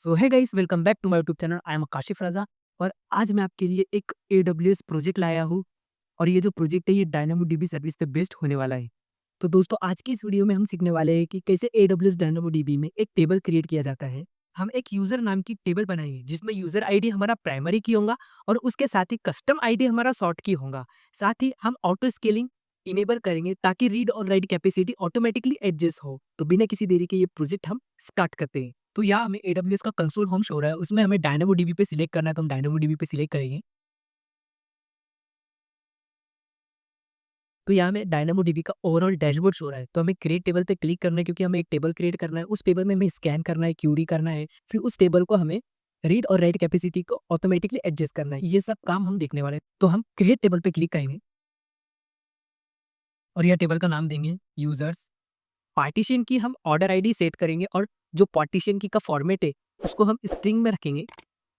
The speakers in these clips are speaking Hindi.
So hi guys, welcome back to my YouTube channel. I am Kashif Raza और आज मैं आपके लिए एक AWS प्रोजेक्ट लाया हूँ। और ये जो प्रोजेक्ट है ये DynamoDB सर्विस पे बेस्ड होने वाला है। तो दोस्तों, आज की इस वीडियो में हम सीखने वाले हैं कि कैसे AWS DynamoDB में एक टेबल क्रिएट किया जाता है। हम एक यूजर नाम की टेबल बनाएंगे जिसमें यूजर आईडी हमारा प्राइमरी की होगा और उसके साथ ही कस्टम आईडी हमारा शॉर्ट की होगा। साथ ही हम ऑटो स्केलिंग इनेबल करेंगे ताकि रीड और राइट कैपेसिटी ऑटोमेटिकली एडजस्ट हो। तो बिना किसी देरी के ये प्रोजेक्ट हम स्टार्ट करते हैं। तो यहाँ हमें AWS का कंसोल होम शो रहा है, उसमें हमें DynamoDB पे सिलेक्ट करना है, तो हम DynamoDB पे सिलेक्ट करेंगे। तो यहाँ हमें DynamoDB का ओवरऑल डैशबोर्ड शो रहा है, तो हमें क्रिएट टेबल पे क्लिक करना है क्योंकि हमें एक टेबल क्रिएट करना है। उस टेबल में हमें स्कैन करना है, क्यूरी करना है, फिर उस टेबल को हमें रीड और राइट कैपेसिटी को ऑटोमेटिकली एडजस्ट करना है। ये सब काम हम देखने वाले हैं। तो हम क्रिएट टेबल पे क्लिक करेंगे और यह टेबल का नाम देंगे यूजर्स। पार्टीशन की हम ऑर्डर आईडी सेट करेंगे और जो पार्टीशन की का फॉर्मेट है उसको हम स्ट्रिंग में रखेंगे।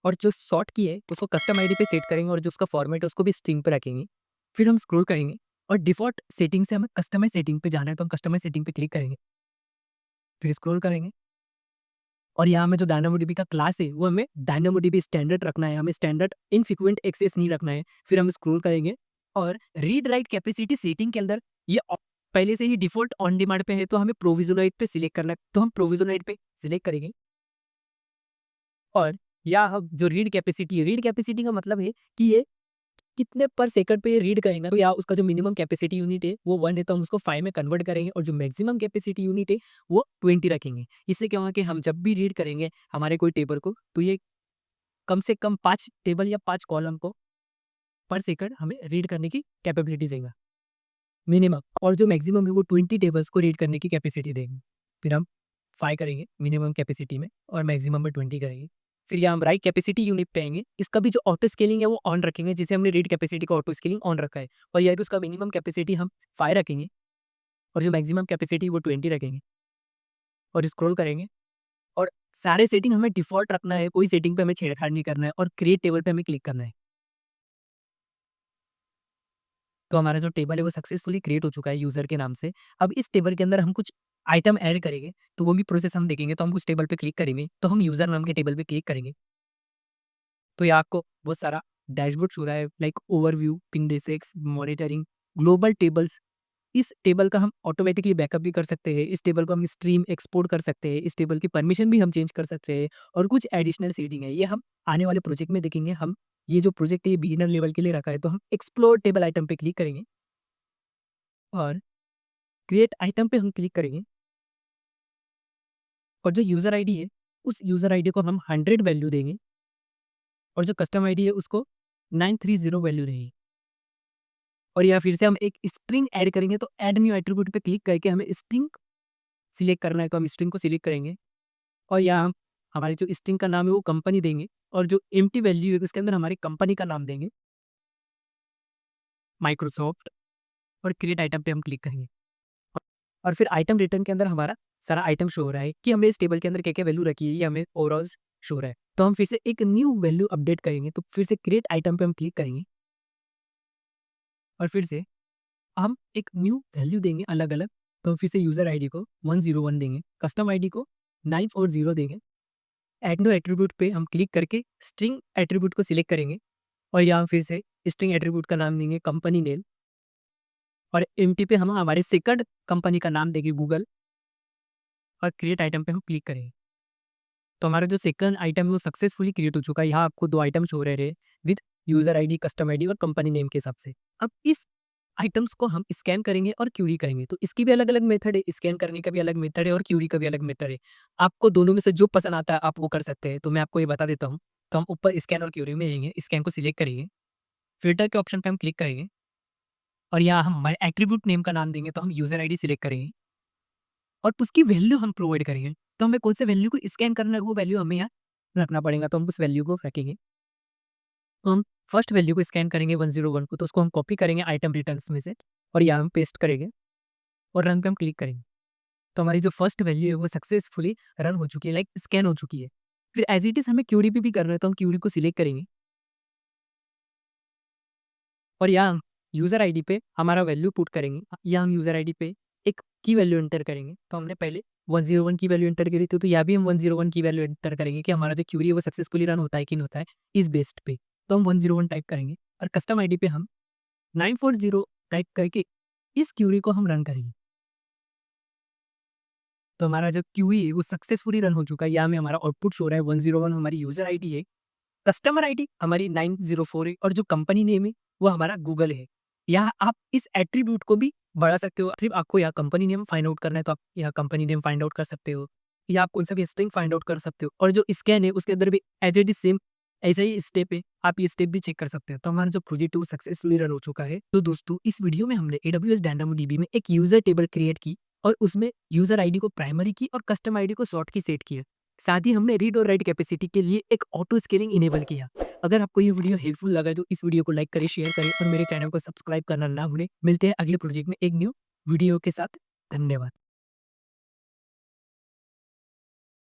और जो सॉर्ट की है उसको कस्टम आईडी पे सेट करेंगे और जो उसका फॉर्मेट है उसको भी स्ट्रिंग पे रखेंगे। फिर हम स्क्रॉल करेंगे और डिफॉल्ट सेटिंग से हमें कस्टमाइज सेटिंग पे जाना है, तो हम कस्टमाइज सेटिंग पे क्लिक करेंगे। फिर स्क्रॉल करेंगे और यहाँ में जो DynamoDB का क्लास है वो हमें DynamoDB स्टैंडर्ड रखना है, हमें स्टैंडर्ड इनफ्रीक्वेंट एक्सेस नहीं रखना है। फिर हम स्क्रॉल करेंगे और रीड राइट कैपेसिटी सेटिंग के अंदर ये पहले से ही डिफॉल्ट ऑन डिमांड पे है, तो हमें प्रोविजनोइड पे सिलेक्ट करना है, तो हम प्रोविजनोइड पे सिलेक्ट करेंगे। और या हम जो रीड कैपेसिटी का मतलब है कि ये कितने पर सेकंड पे ये रीड करेगा, तो या उसका जो मिनिमम कैपेसिटी यूनिट है वो 1 है, तो हम उसको 5 में कन्वर्ट करेंगे और जो मैक्सिमम कैपेसिटी यूनिट है वो 20 रखेंगे। इससे क्या होगा कि हम जब भी रीड करेंगे हमारे कोई टेबल को, तो ये कम से कम 5 टेबल या 5 कॉलम को पर सेकंड हमें रीड करने की कैपेबिलिटी देगा मिनिमम, और जो मैक्सिमम है वो 20 टेबल्स को रीड करने की कैपेसिटी देंगे। फिर हम 5 करेंगे मिनिमम कैपेसिटी में और मैक्सिमम में 20 करेंगे। फिर यहाँ हम राइट कैपेसिटी यूनिट पे आएंगे। इसका भी जो ऑटो स्केलिंग है वो ऑन रखेंगे, जिसे हमने रीड कैपेसिटी का ऑटो स्केलिंग ऑन रखा है। और यह भी उसका मिनिमम कैपेसिटी हम 5 रखेंगे और जो मैक्सिमम कैपेसिटी वो 20 रखेंगे और स्क्रॉल करेंगे। और सारे सेटिंग हमें डिफॉल्ट रखना है, कोई सेटिंग पे हमें छेड़छाड़ नहीं करना है और क्रिएट टेबल पे हमें क्लिक करना है। तो हमारा जो टेबल है वो सक्सेसफुली क्रिएट हो चुका है यूज़र के नाम से। अब इस टेबल के अंदर हम कुछ आइटम ऐड करेंगे, तो वो भी प्रोसेस हम देखेंगे। तो हम उस टेबल पे क्लिक करेंगे, तो हम यूज़र नाम के टेबल पे क्लिक करेंगे। तो ये आपको बहुत सारा डैशबोर्ड शो रहा है, like overview, ping desk, monitoring, global tables. इस टेबल का हम ऑटोमेटिकली बैकअप भी कर सकते हैं, इस टेबल को हम स्ट्रीम एक्सपोर्ट कर सकते हैं, इस टेबल की परमिशन भी हम चेंज कर सकते हैं और कुछ एडिशनल सेटिंग है, ये हम आने वाले प्रोजेक्ट में देखेंगे। हम ये जो प्रोजेक्ट है ये बिगिनर लेवल के लिए रखा है, तो हम एक्सप्लोर टेबल आइटम पे क्लिक करेंगे और क्रिएट आइटम पे हम क्लिक करेंगे। और जो यूज़र आईडी है उस यूज़र आईडी को हम 100 वैल्यू देंगे और जो कस्टम आईडी है उसको 930 वैल्यू रहेगी। और या फिर से हम एक स्ट्रिंग ऐड करेंगे, तो ऐड न्यू एट्रीब्यूट पे क्लिक करके हमें स्ट्रिंग सिलेक्ट करना है, तो हम स्ट्रिंग को सिलेक्ट करेंगे। और यहाँ हम हमारी जो स्ट्रिंग का नाम है वो कंपनी देंगे और जो एम्प्टी वैल्यू है उसके अंदर हमारी कंपनी का नाम देंगे, माइक्रोसॉफ्ट। और क्रिएट आइटम पे हम क्लिक करेंगे और फिर आइटम रिटर्न के अंदर हमारा सारा आइटम शो हो रहा है कि हमने इस टेबल के अंदर क्या क्या वैल्यू रखी है, ये हमें ओवरऑल शो हो रहा है। तो हम फिर से एक न्यू वैल्यू अपडेट करेंगे, तो फिर से क्रिएट आइटम पे हम क्लिक करेंगे और फिर से हम एक न्यू वैल्यू देंगे अलग अलग। तो हम फिर से यूज़र आईडी को 101 देंगे, कस्टम आईडी को 940 देंगे। ऐड न्यू एट्रीब्यूट पे हम क्लिक करके स्ट्रिंग एट्रीब्यूट को सिलेक्ट करेंगे और यहाँ फिर से स्ट्रिंग एट्रीब्यूट का नाम देंगे कंपनी नेम। और एम्प्टी पे हम हमारे सेकंड कंपनी का नाम देंगे गूगल और क्रिएट आइटम पे हम क्लिक करेंगे। तो हमारा जो सेकंड आइटम है वो सक्सेसफुली क्रिएट हो चुका है। यहाँ आपको 2 आइटम शो रहे with user ID, custom ID और कंपनी नेम के हिसाब से। अब इस आइटम्स को हम स्कैन करेंगे और क्यूरी करेंगे, तो इसकी भी अलग अलग मेथड है, स्कैन करने का भी अलग मेथड है और क्यूरी का भी अलग मेथड है। आपको दोनों में से जो पसंद आता है आप वो कर सकते हैं, तो मैं आपको ये बता देता हूँ। तो हम ऊपर स्कैन और क्यूरी में जाएंगे, स्कैन को सिलेक्ट करेंगे, फिल्टर के ऑप्शन पे हम क्लिक करेंगे और यहाँ हम हमारे एट्रीब्यूट नेम का नाम देंगे, तो हम यूज़र आईडी सिलेक्ट करेंगे और उसकी वैल्यू हम प्रोवाइड करेंगे। तो हमें कौन से वैल्यू को स्कैन करना है वो वैल्यू हमें यहाँ रखना पड़ेगा, तो हम उस वैल्यू को रखेंगे। तो हम फर्स्ट वैल्यू को स्कैन करेंगे 101 को, तो उसको हम कॉपी करेंगे आइटम रिटर्न्स में से और यहाँ हम पेस्ट करेंगे और रन पे हम क्लिक करेंगे। तो हमारी जो फर्स्ट वैल्यू है वो सक्सेसफुली रन हो चुकी है, लाइक स्कैन हो चुकी है। फिर एज इट इज़ हमें क्यूरी पे भी करना है, तो हम क्यूरी को सिलेक्ट करेंगे और यहाँ यूज़र आईडी पे हमारा वैल्यू पुट करेंगे। यहाँ हम यूज़र आईडी पे एक की वैल्यू एंटर करेंगे, तो हमने पहले 101 की वैल्यू एंटर करी थी, तो यहाँ भी हम 101 की वैल्यू एंटर करेंगे कि हमारा जो क्यूरी है वो सक्सेसफुली रन होता है कि नहीं होता है इस बेस्ड पे। तो हम 101 टाइप करेंगे और कस्टम आईडी पे हम 940 टाइप करके इस क्यूरी को हम रन करेंगे। तो हमारा जो क्यूई है वो सक्सेसफुली रन हो चुका है। यहाँ में हमारा आउटपुट शो रहा है 101 हमारी यूजर आईडी है, कस्टमर आईडी हमारी 904 है और जो कंपनी नेम है वो हमारा गूगल है। यहाँ आप इस एट्रीब्यूट को भी बढ़ा सकते हो। सिर्फ आपको यहाँ कंपनी नेम फाइंड आउट करना है तो आप यहाँ कंपनी नेम फाइंड आउट कर सकते हो, या आप कौन सा भी स्ट्रिंग फाइंड आउट कर सकते हो। और जो स्कैन है उसके अंदर भी एज इट इज सेम ऐसा ही स्टेप है, आप ये स्टेप भी चेक कर सकते हो। तो हमारा जो प्रोजेक्ट है वो सक्सेसफुली रन हो चुका है। तो दोस्तों इस वीडियो में हमने AWS DynamoDB में एक यूजर टेबल क्रिएट की और उसमें यूजर आईडी को प्राइमरी की और कस्टम आईडी को शॉर्ट की सेट किया। साथ ही हमने रीड और राइट कैपेसिटी के लिए एक ऑटो स्केलिंग इनेबल किया। अगर आपको ये वीडियो हेल्पफुल लगा है तो इस वीडियो को लाइक करें, शेयर करें और मेरे चैनल को सब्सक्राइब करना ना भूलें। मिलते हैं अगले प्रोजेक्ट में एक न्यू वीडियो के साथ। धन्यवाद।